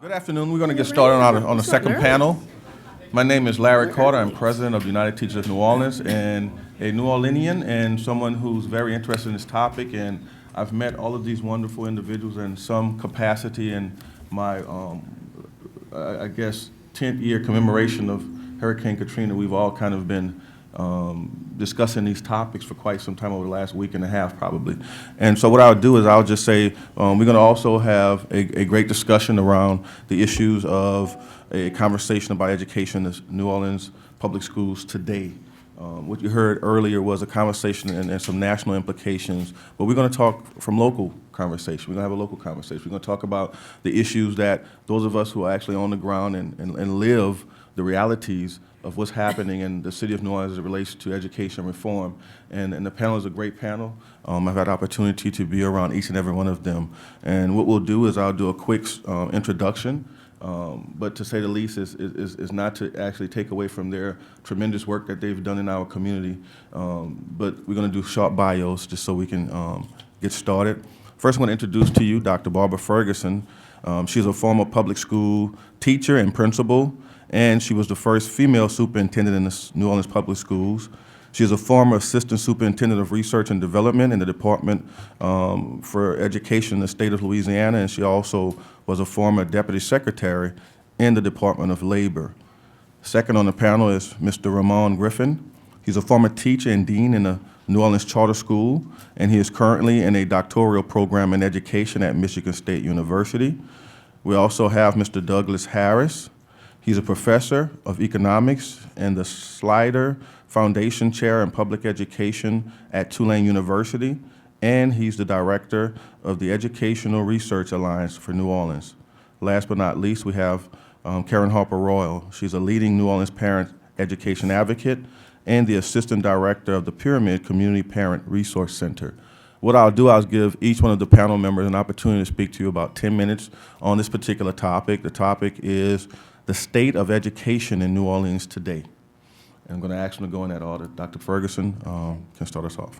Good afternoon. We're going to get started on the second panel. My name is Larry Carter. I'm president of the United Teachers of New Orleans and a New Orleanian and someone who's very interested in this topic. And I've met all of these wonderful individuals in some capacity in my, I guess, 10th year commemoration of Hurricane Katrina. We've all kind of been discussing these topics for quite some time over the last week and a half, probably. And so what I'll do is I'll just say we're going to also have a great discussion around the issues of a conversation about education in New Orleans public schools today. What you heard earlier was a conversation and some national implications, but we're going to talk from local conversation. We're going to have a local conversation. We're going to talk about the issues that those of us who are actually on the ground and live the realities of what's happening in the city of New Orleans as it relates to education reform. And the panel is a great panel. I've had the opportunity to be around each and every one of them. And what we'll do is I'll do a quick introduction, but to say the least is not to actually take away from their tremendous work that they've done in our community. But we're going to do short bios just so we can get started. First, I'm going to introduce to you Dr. Barbara Ferguson. She's a former public school teacher and principal, and she was the first female superintendent in the New Orleans public schools. She is a former assistant superintendent of research and development in the Department for Education in the state of Louisiana, and she also was a former deputy secretary in the Department of Labor. Second on the panel is Mr. Ramon Griffin. He's a former teacher and dean in the New Orleans Charter School, and he is currently in a doctoral program in education at Michigan State University. We also have Mr. Douglas Harris. He's a professor of economics and the Slider Foundation Chair in Public Education at Tulane University, and he's the director of the Educational Research Alliance for New Orleans. Last but not least, we have Karen Harper Royal. She's a leading New Orleans parent education advocate and the assistant director of the Pyramid Community Parent Resource Center. What I'll do, I'll give each one of the panel members an opportunity to speak to you about 10 minutes on this particular topic. The topic is the state of education in New Orleans today. And I'm going to ask them to go in that order. Dr. Ferguson can start us off.